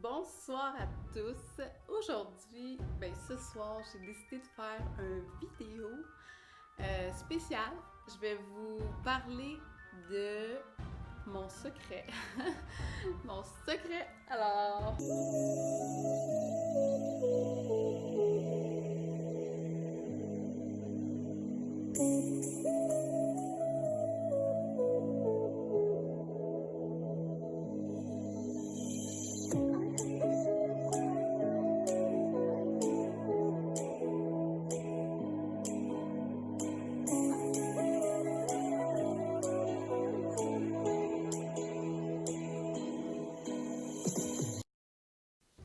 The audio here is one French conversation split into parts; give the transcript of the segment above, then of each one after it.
Bonsoir à tous. Aujourd'hui, ce soir, j'ai décidé de faire une vidéo spéciale. Je vais vous parler de mon secret. Mon secret, alors...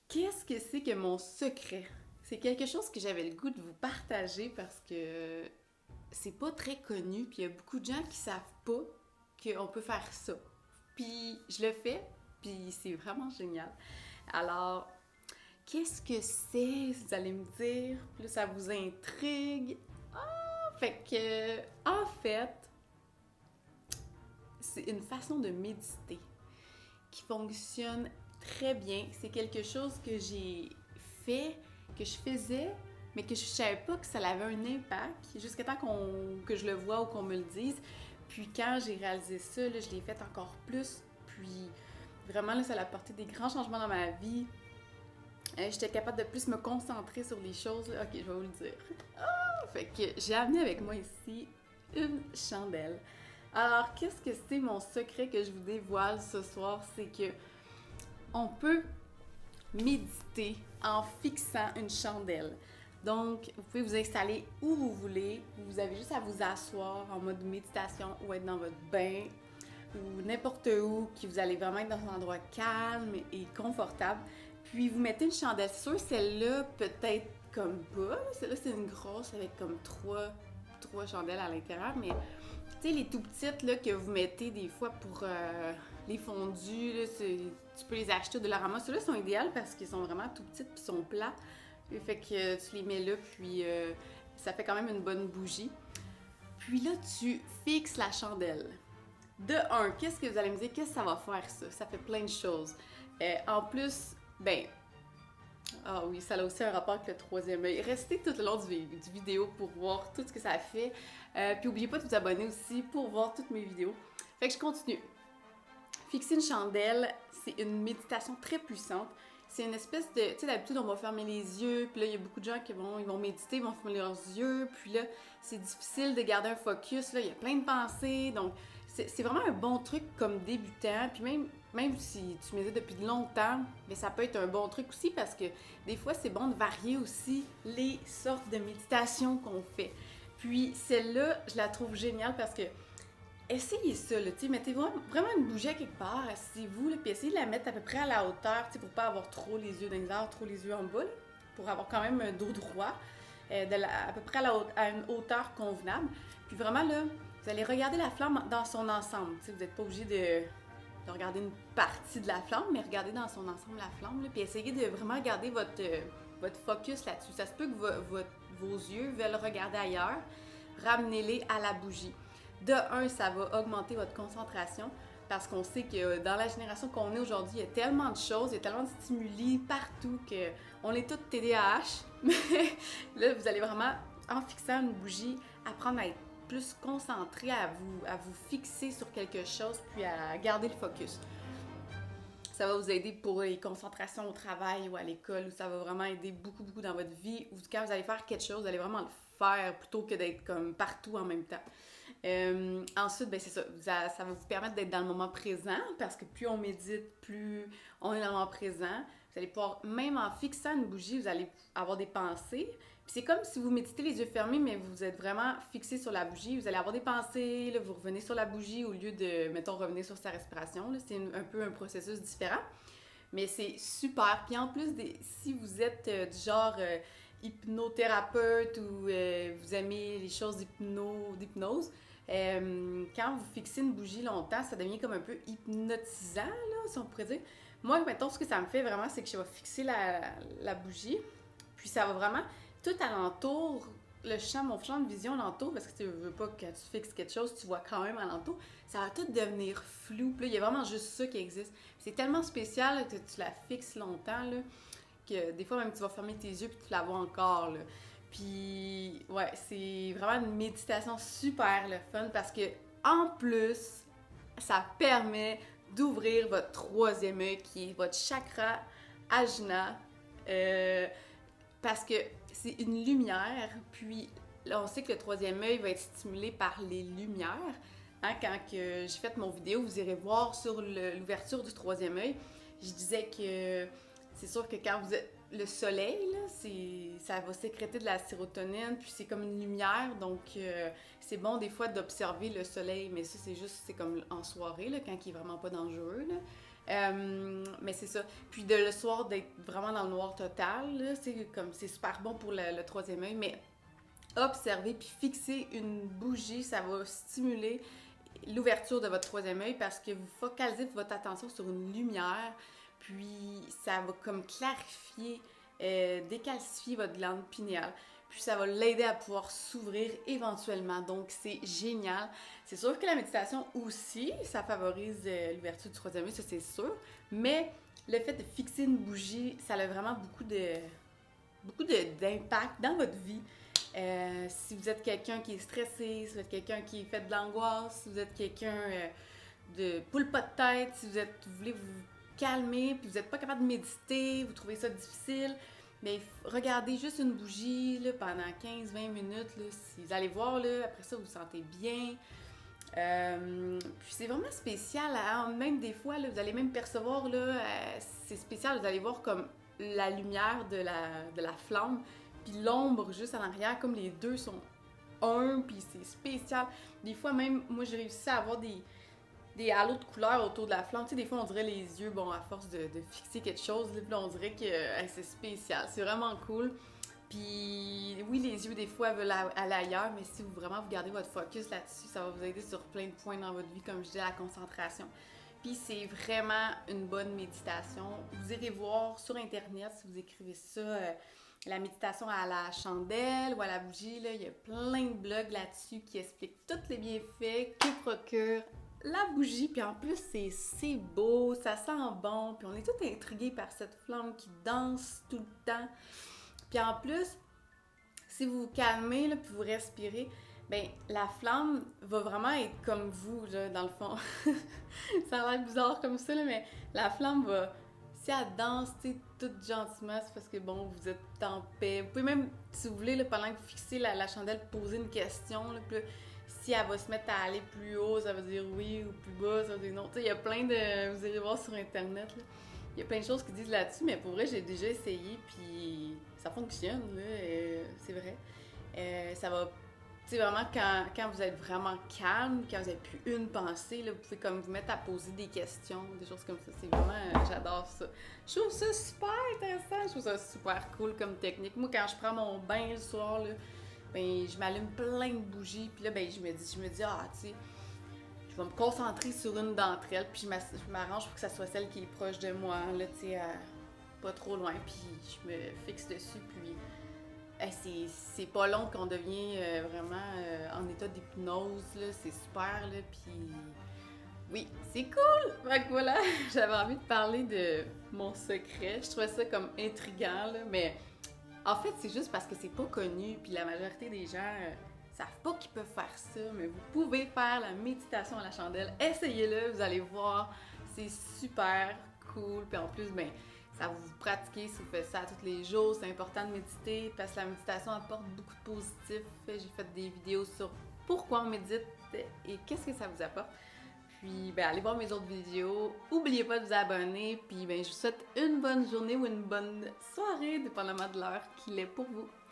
Qu'est-ce que c'est que mon secret? C'est quelque chose que j'avais le goût de vous partager parce que c'est pas très connu, puis il y a beaucoup de gens qui savent pas qu'on peut faire ça. Puis je le fais, puis c'est vraiment génial. Alors, qu'est-ce que c'est? Vous allez me dire, plus ça vous intrigue. Fait que, en fait, c'est une façon de méditer qui fonctionne très bien. C'est quelque chose que j'ai fait, que je faisais, mais que je savais pas que ça avait un impact jusqu'à temps que je le vois ou qu'on me le dise. Puis quand j'ai réalisé ça, là, je l'ai fait encore plus. Puis vraiment, là, ça a apporté des grands changements dans ma vie. J'étais capable de plus me concentrer sur les choses. Là. Ok, je vais vous le dire. Fait que j'ai amené avec moi ici une chandelle. Alors, qu'est-ce que c'est mon secret que je vous dévoile ce soir? C'est que on peut méditer en fixant une chandelle. Donc, vous pouvez vous installer où vous voulez. Vous avez juste à vous asseoir en mode méditation ou être dans votre bain ou n'importe où, que vous allez vraiment être dans un endroit calme et confortable. Puis, vous mettez une chandelle. C'est sûr, celle-là, peut-être comme pas. Celle-là, c'est une grosse avec comme trois chandelles à l'intérieur. Mais, tu sais, les tout petites là, que vous mettez des fois pour les fondus, là, tu peux les acheter de la ramasse. Ceux-là sont idéales parce qu'ils sont vraiment tout petites puis sont plats. Fait que tu les mets là, puis ça fait quand même une bonne bougie. Puis là, tu fixes la chandelle. De un, qu'est-ce que vous allez me dire? Qu'est-ce que ça va faire, ça? Ça fait plein de choses. En plus, ah oui, ça a aussi un rapport avec le troisième œil. Restez tout le long du vidéo pour voir tout ce que ça fait. Puis n'oubliez pas de vous abonner aussi pour voir toutes mes vidéos. Fait que je continue. Fixer une chandelle, c'est une méditation très puissante. C'est une espèce de... Tu sais, d'habitude, on va fermer les yeux, puis là, il y a beaucoup de gens qui vont méditer, ils vont fermer leurs yeux, puis là, c'est difficile de garder un focus, là, il y a plein de pensées, donc c'est vraiment un bon truc comme débutant, puis même si tu médites depuis longtemps, mais ça peut être un bon truc aussi parce que des fois, c'est bon de varier aussi les sortes de méditation qu'on fait. Puis celle-là, je la trouve géniale parce que essayez ça, là, mettez vraiment une bougie à quelque part, asseyez-vous, là, puis essayez de la mettre à peu près à la hauteur, pour pas avoir trop les yeux dans les airs, trop les yeux en bas, là, pour avoir quand même un dos droit, à peu près à une hauteur convenable. Puis vraiment, là, vous allez regarder la flamme dans son ensemble. Vous n'êtes pas obligé de regarder une partie de la flamme, mais regardez dans son ensemble la flamme, là, puis essayez de vraiment garder votre focus là-dessus. Ça se peut que vos yeux veulent regarder ailleurs, ramenez-les à la bougie. De un, ça va augmenter votre concentration parce qu'on sait que dans la génération qu'on est aujourd'hui, il y a tellement de choses, il y a tellement de stimuli partout qu'on est tous TDAH. Mais là, vous allez vraiment, en fixant une bougie, apprendre à être plus concentré, à vous fixer sur quelque chose, puis à garder le focus. Ça va vous aider pour les concentrations au travail ou à l'école, ou ça va vraiment aider beaucoup, beaucoup dans votre vie, ou quand vous allez faire quelque chose, vous allez vraiment le faire plutôt que d'être comme partout en même temps. Ensuite, c'est ça va vous permettre d'être dans le moment présent parce que plus on médite, plus on est dans le moment présent. Vous allez pouvoir, même en fixant une bougie, vous allez avoir des pensées. Puis c'est comme si vous méditez les yeux fermés, mais vous êtes vraiment fixé sur la bougie. Vous allez avoir des pensées, là, vous revenez sur la bougie au lieu de, mettons, revenir sur sa respiration. Là. C'est un peu un processus différent. Mais c'est super. Puis en plus, si vous êtes du genre hypnothérapeute ou vous aimez les choses d'hypnose, quand vous fixez une bougie longtemps, ça devient comme un peu hypnotisant, là, si on pourrait dire. Moi, mettons, ce que ça me fait vraiment, c'est que je vais fixer la bougie, puis ça va vraiment tout alentour mon champ de vision alentour, parce que tu veux pas que tu fixes quelque chose, tu vois quand même alentour, ça va tout devenir flou. Puis là, il y a vraiment juste ça qui existe. C'est tellement spécial là, que tu la fixes longtemps, là, que des fois même tu vas fermer tes yeux puis tu la vois encore, là. Puis ouais, c'est vraiment une méditation super le fun parce que en plus, ça permet d'ouvrir votre troisième œil qui est votre chakra ajna. Parce que c'est une lumière, puis là, on sait que le troisième œil va être stimulé par les lumières. Hein, quand j'ai fait mon vidéo, vous irez voir sur l'ouverture du troisième œil, je disais que c'est sûr que quand vous êtes le soleil, là, ça va sécréter de la sérotonine, puis c'est comme une lumière, donc c'est bon des fois d'observer le soleil, mais ça c'est comme en soirée, là, quand il est vraiment pas dangereux, là. Mais c'est ça. Puis le soir, d'être vraiment dans le noir total, là, c'est super bon pour le troisième œil, mais observer puis fixer une bougie, ça va stimuler l'ouverture de votre troisième œil parce que vous focalisez votre attention sur une lumière, puis ça va comme clarifier, décalcifier votre glande pinéale. Puis ça va l'aider à pouvoir s'ouvrir éventuellement. Donc, c'est génial. C'est sûr que la méditation aussi, ça favorise l'ouverture du troisième œil, ça c'est sûr. Mais le fait de fixer une bougie, ça a vraiment d'impact dans votre vie. Si vous êtes quelqu'un qui est stressé, si vous êtes quelqu'un qui fait de l'angoisse, si vous êtes quelqu'un de poule pas de tête, si vous voulez vous calmer, puis vous n'êtes pas capable de méditer, vous trouvez ça difficile, mais regardez juste une bougie là, pendant 15-20 minutes. Là, si vous allez voir, là, après ça, vous vous sentez bien. Puis c'est vraiment spécial. Hein? Même des fois, là, vous allez même percevoir, là, c'est spécial, vous allez voir comme la lumière de la flamme, puis l'ombre juste en arrière, comme les deux sont un, puis c'est spécial. Des fois même, moi j'ai réussi à avoir des halos de couleurs autour de la flamme. Tu sais, des fois, on dirait les yeux, bon, à force de fixer quelque chose, là, puis on dirait que c'est spécial. C'est vraiment cool. Puis, oui, les yeux, des fois, veulent aller ailleurs, mais si vous gardez votre focus là-dessus, ça va vous aider sur plein de points dans votre vie, comme je disais, la concentration. Puis, c'est vraiment une bonne méditation. Vous irez voir sur Internet, si vous écrivez ça, la méditation à la chandelle ou à la bougie, là, il y a plein de blogs là-dessus qui expliquent tous les bienfaits que procure la bougie, puis en plus, c'est beau, ça sent bon, puis on est tous intrigués par cette flamme qui danse tout le temps. Puis en plus, si vous vous calmez, là, puis vous respirez, ben la flamme va vraiment être comme vous, là, dans le fond. Ça a l'air bizarre comme ça, là, mais la flamme va... Si elle danse, tu sais, tout gentiment, c'est parce que, bon, vous êtes en paix. Vous pouvez même, si vous voulez, là, pendant que vous fixez la chandelle, poser une question, là, puis là, si elle va se mettre à aller plus haut, ça veut dire oui, ou plus bas, ça veut dire non. Tu sais, il y a plein de... Vous irez voir sur Internet, là. Il y a plein de choses qui disent là-dessus, mais pour vrai, j'ai déjà essayé, puis ça fonctionne, là, c'est vrai. Ça va... Tu sais, vraiment, quand vous êtes vraiment calme, quand vous n'avez plus une pensée, là, vous pouvez comme vous mettre à poser des questions, des choses comme ça. C'est vraiment... j'adore ça. Je trouve ça super intéressant, je trouve ça super cool comme technique. Moi, quand je prends mon bain le soir, là, ben, je m'allume plein de bougies, puis là, ben, je me dis, ah, tu sais, je vais me concentrer sur une d'entre elles, puis je m'arrange pour que ça soit celle qui est proche de moi, là, tu sais, pas trop loin, puis je me fixe dessus, puis c'est pas long qu'on devient vraiment en état d'hypnose, là, c'est super, là, puis oui, c'est cool! Fait que voilà, j'avais envie de parler de mon secret, je trouvais ça comme intriguant, là, mais en fait, c'est juste parce que c'est pas connu, puis la majorité des gens savent pas qu'ils peuvent faire ça, mais vous pouvez faire la méditation à la chandelle. Essayez-le, vous allez voir, c'est super cool. Puis en plus, ben, ça va vous pratiquer si vous faites ça tous les jours. C'est important de méditer parce que la méditation apporte beaucoup de positifs. J'ai fait des vidéos sur pourquoi on médite et qu'est-ce que ça vous apporte. Puis, ben, allez voir mes autres vidéos. N'oubliez pas de vous abonner. Puis, ben, je vous souhaite une bonne journée ou une bonne soirée, dépendamment de l'heure qu'il est pour vous.